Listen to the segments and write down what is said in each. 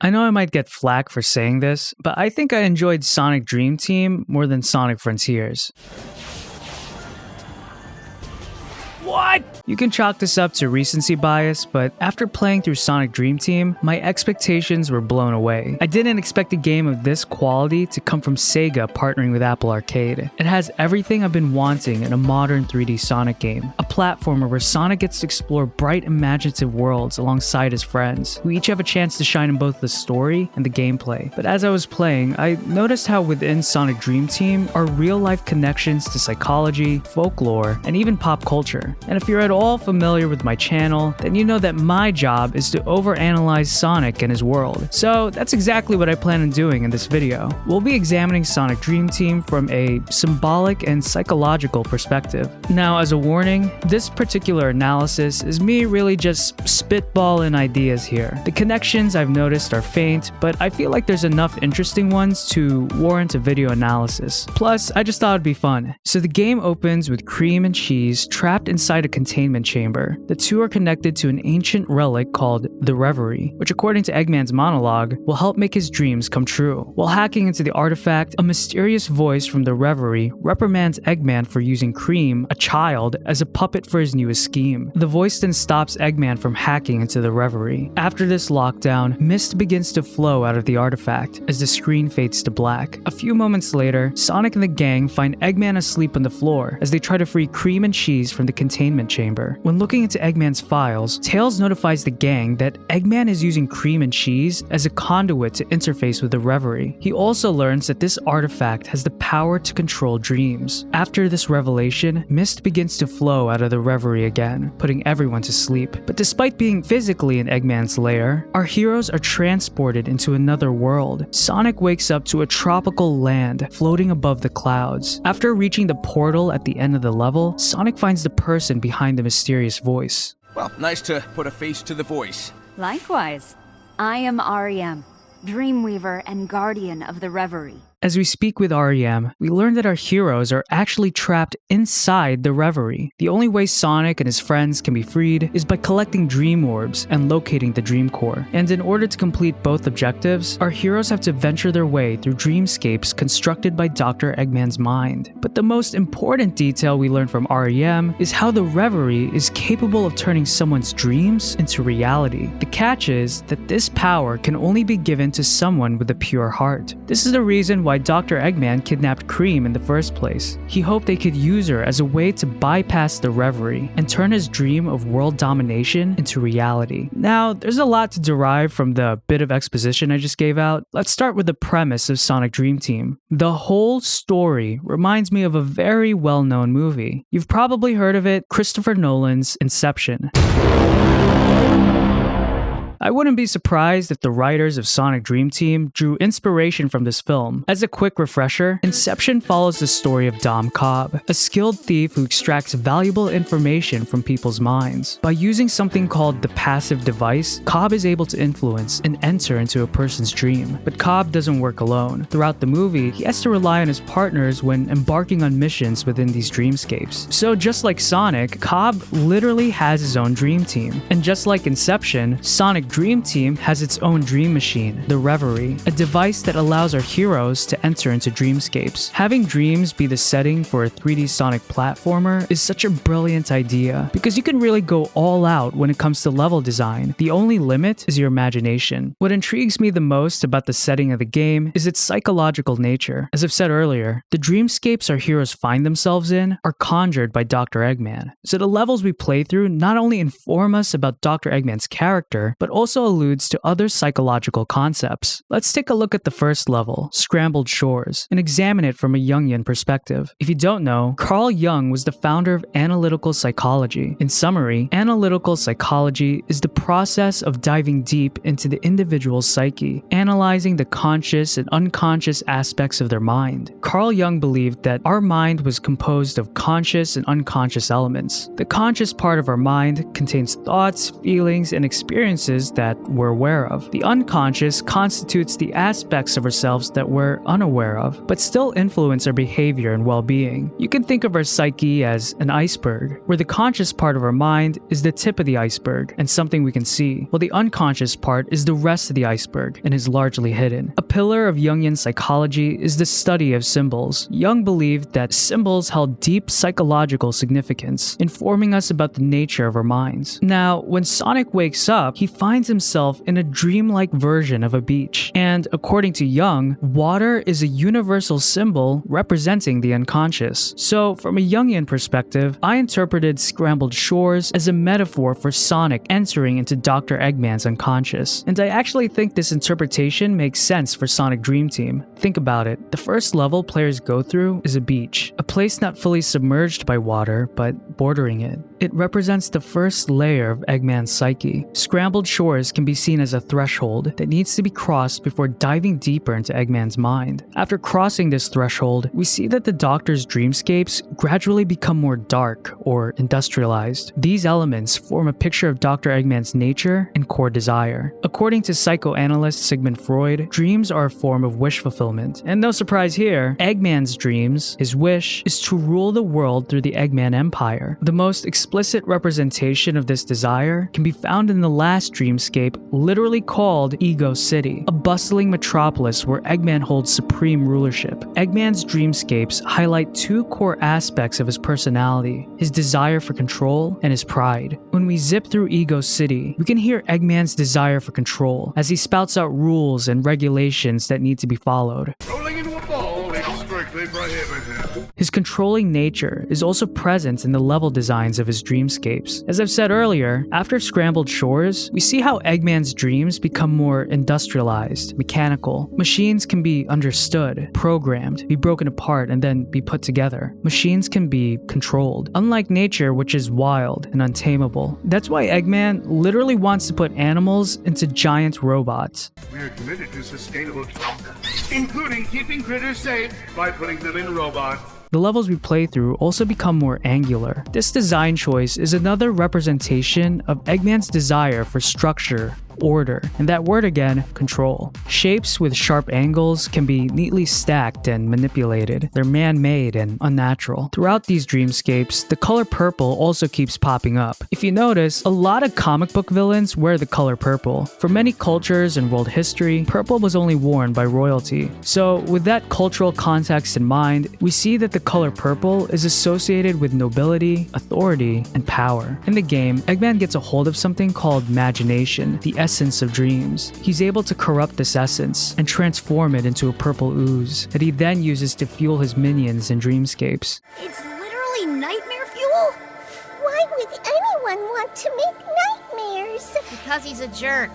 I know I might get flack for saying this, but I think I enjoyed Sonic Dream Team more than Sonic Frontiers. What? You can chalk this up to recency bias, but after playing through Sonic Dream Team, my expectations were blown away. I didn't expect a game of this quality to come from Sega partnering with Apple Arcade. It has everything I've been wanting in a modern 3D Sonic game. A platformer where Sonic gets to explore bright, imaginative worlds alongside his friends, who each have a chance to shine in both the story and the gameplay. But as I was playing, I noticed how within Sonic Dream Team are real-life connections to psychology, folklore, and even pop culture. And if you're at all familiar with my channel, then you know that my job is to overanalyze Sonic and his world. So that's exactly what I plan on doing in this video. We'll be examining Sonic Dream Team from a symbolic and psychological perspective. Now, as a warning, this particular analysis is me really just spitballing ideas here. The connections I've noticed are faint, but I feel like there's enough interesting ones to warrant a video analysis. Plus, I just thought it'd be fun. So the game opens with Cream and Cheese trapped inside a containment chamber. The two are connected to an ancient relic called the Reverie, which according to Eggman's monologue, will help make his dreams come true. While hacking into the artifact, a mysterious voice from the Reverie reprimands Eggman for using Cream, a child, as a puppet for his newest scheme. The voice then stops Eggman from hacking into the Reverie. After this lockdown, mist begins to flow out of the artifact as the screen fades to black. A few moments later, Sonic and the gang find Eggman asleep on the floor as they try to free Cream and Cheese from the containment chamber. When looking into Eggman's files, Tails notifies the gang that Eggman is using Cream and Cheese as a conduit to interface with the Reverie. He also learns that this artifact has the power to control dreams. After this revelation, mist begins to flow out of the Reverie again, putting everyone to sleep. But despite being physically in Eggman's lair, our heroes are transported into another world. Sonic wakes up to a tropical land floating above the clouds. After reaching the portal at the end of the level, Sonic finds the person behind the mysterious voice. Well, nice to put a face to the voice. Likewise. I am Ariem, Dreamweaver and Guardian of the Reverie. As we speak with Ariem, we learn that our heroes are actually trapped inside the Reverie. The only way Sonic and his friends can be freed is by collecting dream orbs and locating the dream core. And in order to complete both objectives, our heroes have to venture their way through dreamscapes constructed by Dr. Eggman's mind. But the most important detail we learn from Ariem is how the Reverie is capable of turning someone's dreams into reality. The catch is that this power can only be given to someone with a pure heart. This is the reason why Dr. Eggman kidnapped Cream in the first place. He hoped they could use her as a way to bypass the Reverie and turn his dream of world domination into reality. Now, there's a lot to derive from the bit of exposition I just gave out. Let's start with the premise of Sonic Dream Team. The whole story reminds me of a very well-known movie. You've probably heard of it, Christopher Nolan's Inception. I wouldn't be surprised if the writers of Sonic Dream Team drew inspiration from this film. As a quick refresher, Inception follows the story of Dom Cobb, a skilled thief who extracts valuable information from people's minds. By using something called the passive device, Cobb is able to influence and enter into a person's dream. But Cobb doesn't work alone. Throughout the movie, he has to rely on his partners when embarking on missions within these dreamscapes. So just like Sonic, Cobb literally has his own dream team. And just like Inception, Sonic Dream Team has its own dream machine, the Reverie, a device that allows our heroes to enter into dreamscapes. Having dreams be the setting for a 3D Sonic platformer is such a brilliant idea, because you can really go all out when it comes to level design. The only limit is your imagination. What intrigues me the most about the setting of the game is its psychological nature. As I've said earlier, the dreamscapes our heroes find themselves in are conjured by Dr. Eggman. So the levels we play through not only inform us about Dr. Eggman's character, but also alludes to other psychological concepts. Let's take a look at the first level, Scrambled Shores, and examine it from a Jungian perspective. If you don't know, Carl Jung was the founder of analytical psychology. In summary, analytical psychology is the process of diving deep into the individual's psyche, analyzing the conscious and unconscious aspects of their mind. Carl Jung believed that our mind was composed of conscious and unconscious elements. The conscious part of our mind contains thoughts, feelings, and experiences unconscious that we're aware of. The unconscious constitutes the aspects of ourselves that we're unaware of, but still influence our behavior and well-being. You can think of our psyche as an iceberg, where the conscious part of our mind is the tip of the iceberg and something we can see, while the unconscious part is the rest of the iceberg and is largely hidden. A pillar of Jungian psychology is the study of symbols. Jung believed that symbols held deep psychological significance, informing us about the nature of our minds. Now, when Sonic wakes up, he finds himself in a dreamlike version of a beach. And according to Jung, water is a universal symbol representing the unconscious. So, from a Jungian perspective, I interpreted scrambled shores as a metaphor for Sonic entering into Dr. Eggman's unconscious. And I actually think this interpretation makes sense for Sonic Dream Team. Think about it. The first level players go through is a beach, a place not fully submerged by water, but bordering it. It represents the first layer of Eggman's psyche. Scrambled shores can be seen as a threshold that needs to be crossed before diving deeper into Eggman's mind. After crossing this threshold, we see that the Doctor's dreamscapes gradually become more dark or industrialized. These elements form a picture of Dr. Eggman's nature and core desire. According to psychoanalyst Sigmund Freud, dreams are a form of wish fulfillment. And no surprise here, Eggman's dreams, his wish, is to rule the world through the Eggman Empire. The most explicit representation of this desire can be found in the last dreamscape, literally called Ego City, a bustling metropolis where Eggman holds supreme rulership. Eggman's dreamscapes highlight two core aspects of his personality: his desire for control and his pride. When we zip through Ego City, we can hear Eggman's desire for control as he spouts out rules and regulations that need to be followed. Rolling into a ball is strictly prohibited. His controlling nature is also present in the level designs of his dreamscapes. As I've said earlier, after Scrambled Shores, we see how Eggman's dreams become more industrialized, mechanical. Machines can be understood, programmed, be broken apart, and then be put together. Machines can be controlled, unlike nature, which is wild and untamable. That's why Eggman literally wants to put animals into giant robots. We are committed to sustainable development, including keeping critters safe by putting them in robots. The levels we play through also become more angular. This design choice is another representation of Eggman's desire for structure, order, and that word again, control. Shapes with sharp angles can be neatly stacked and manipulated. They're man-made and unnatural. Throughout these dreamscapes, the color purple also keeps popping up. If you notice, a lot of comic book villains wear the color purple. For many cultures and world history, purple was only worn by royalty. So with that cultural context in mind, we see that the color purple is associated with nobility, authority, and power. In the game, Eggman gets a hold of something called imagination, the essence of dreams. He's able to corrupt this essence and transform it into a purple ooze that he then uses to fuel his minions in dreamscapes. It's literally nightmare fuel? Why would anyone want to make nightmares? Because he's a jerk.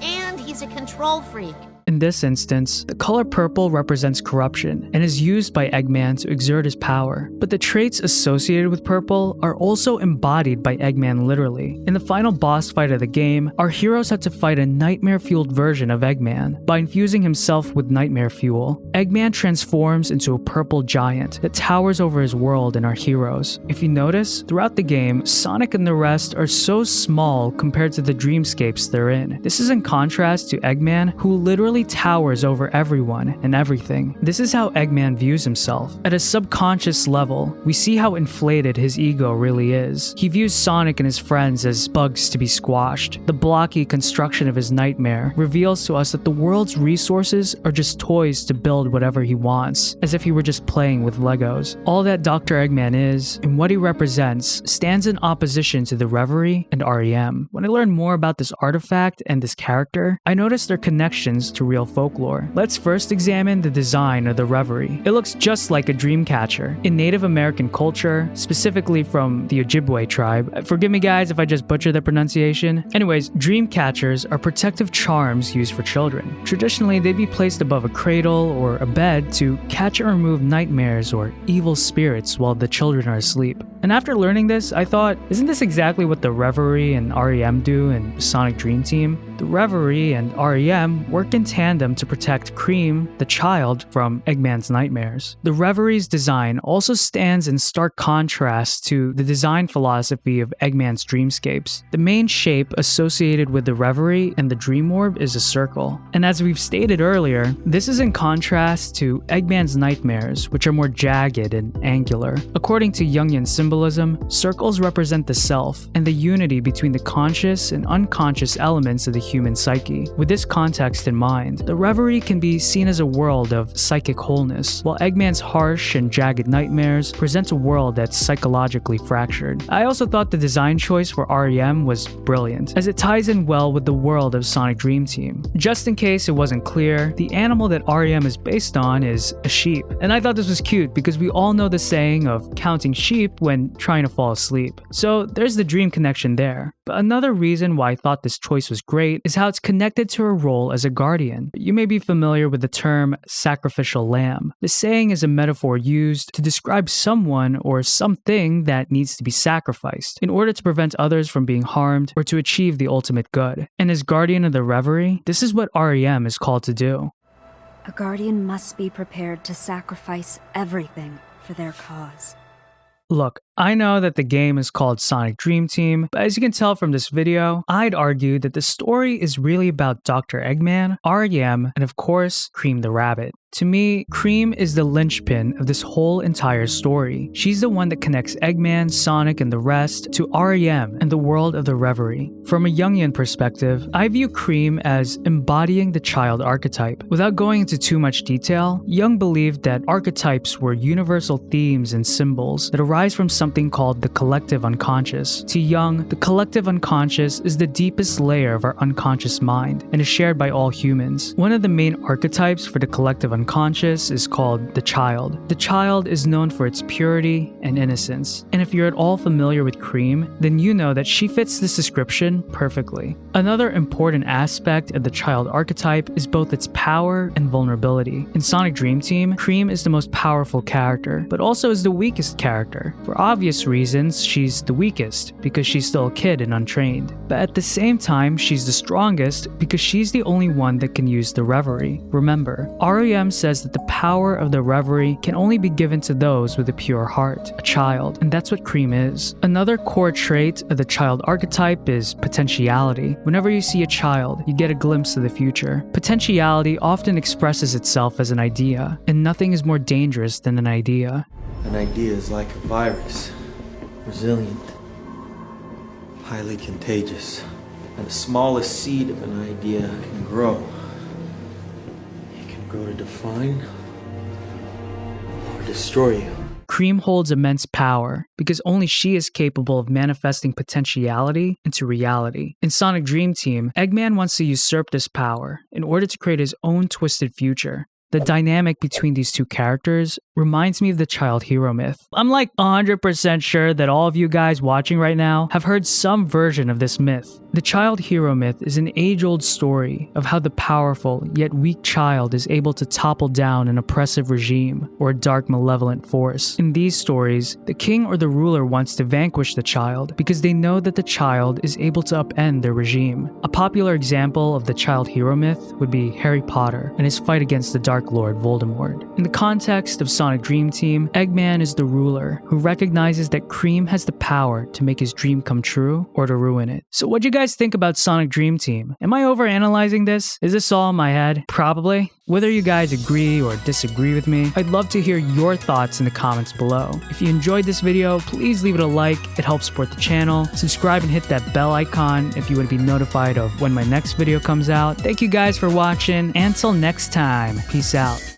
And he's a control freak. In this instance, the color purple represents corruption and is used by Eggman to exert his power. But the traits associated with purple are also embodied by Eggman literally. In the final boss fight of the game, our heroes had to fight a nightmare-fueled version of Eggman. By infusing himself with nightmare fuel, Eggman transforms into a purple giant that towers over his world and our heroes. If you notice, throughout the game, Sonic and the rest are so small compared to the dreamscapes they're in. This is in contrast to Eggman, who literally towers over everyone and everything. This is how Eggman views himself. At a subconscious level, we see how inflated his ego really is. He views Sonic and his friends as bugs to be squashed. The blocky construction of his nightmare reveals to us that the world's resources are just toys to build whatever he wants, as if he were just playing with Legos. All that Dr. Eggman is, and what he represents, stands in opposition to the Reverie and Ariem. When I learned more about this artifact and this character, I noticed their connections to real folklore. Let's first examine the design of the Reverie. It looks just like a dream catcher. In Native American culture, specifically from the Ojibwe tribe, forgive me guys if I just butcher the pronunciation. Anyways, dream catchers are protective charms used for children. Traditionally, they'd be placed above a cradle or a bed to catch and remove nightmares or evil spirits while the children are asleep. And after learning this, I thought, isn't this exactly what the Reverie and Ariem do in Sonic Dream Team? The Reverie and Ariem work in tandem to protect Cream, the child, from Eggman's nightmares. The Reverie's design also stands in stark contrast to the design philosophy of Eggman's dreamscapes. The main shape associated with the Reverie and the Dream Orb is a circle. And as we've stated earlier, this is in contrast to Eggman's nightmares, which are more jagged and angular. According to Jungian symbolism, circles represent the self and the unity between the conscious and unconscious elements of the human psyche. With this context in mind, the Reverie can be seen as a world of psychic wholeness, while Eggman's harsh and jagged nightmares present a world that's psychologically fractured. I also thought the design choice for Ariem was brilliant, as it ties in well with the world of Sonic Dream Team. Just in case it wasn't clear, the animal that Ariem is based on is a sheep. And I thought this was cute because we all know the saying of counting sheep when trying to fall asleep. So there's the dream connection there. But another reason why I thought this choice was great is how it's connected to her role as a guardian. You may be familiar with the term sacrificial lamb. The saying is a metaphor used to describe someone or something that needs to be sacrificed in order to prevent others from being harmed or to achieve the ultimate good. And as guardian of the Reverie, this is what Ariem is called to do. A guardian must be prepared to sacrifice everything for their cause. Look, I know that the game is called Sonic Dream Team, but as you can tell from this video, I'd argue that the story is really about Dr. Eggman, Ariem, and of course, Cream the Rabbit. To me, Cream is the linchpin of this whole entire story. She's the one that connects Eggman, Sonic, and the rest to Ariem and the world of the Reverie. From a Jungian perspective, I view Cream as embodying the child archetype. Without going into too much detail, Jung believed that archetypes were universal themes and symbols that arise from something called the collective unconscious. To Jung, the collective unconscious is the deepest layer of our unconscious mind and is shared by all humans. One of the main archetypes for the collective unconscious is called the child. The child is known for its purity and innocence, and if you're at all familiar with Cream, then you know that she fits this description perfectly. Another important aspect of the child archetype is both its power and vulnerability. In Sonic Dream Team, Cream is the most powerful character, but also is the weakest character. For obvious reasons, she's the weakest because she's still a kid and untrained. But at the same time, she's the strongest because she's the only one that can use the Reverie. Remember, Ariem says that the power of the Reverie can only be given to those with a pure heart, a child, and that's what Cream is. Another core trait of the child archetype is potentiality. Whenever you see a child, you get a glimpse of the future. Potentiality often expresses itself as an idea, and nothing is more dangerous than an idea. An idea is like a virus, resilient, highly contagious, and the smallest seed of an idea can grow. Grow to define or destroy you. Cream holds immense power because only she is capable of manifesting potentiality into reality. In Sonic Dream Team, Eggman wants to usurp this power in order to create his own twisted future. The dynamic between these two characters reminds me of the child hero myth. I'm like 100% sure that all of you guys watching right now have heard some version of this myth. The child hero myth is an age-old story of how the powerful yet weak child is able to topple down an oppressive regime or a dark malevolent force. In these stories, the king or the ruler wants to vanquish the child because they know that the child is able to upend their regime. A popular example of the child hero myth would be Harry Potter and his fight against the Dark Lord Voldemort. In the context of Sonic Dream Team, Eggman is the ruler who recognizes that Cream has the power to make his dream come true or to ruin it. So what'd you guys think about Sonic Dream Team? Am I overanalyzing this? Is this all in my head? Probably. Whether you guys agree or disagree with me, I'd love to hear your thoughts in the comments below. If you enjoyed this video, please leave it a like. It helps support the channel. Subscribe and hit that bell icon if you want to be notified of when my next video comes out. Thank you guys for watching. Until next time, peace out.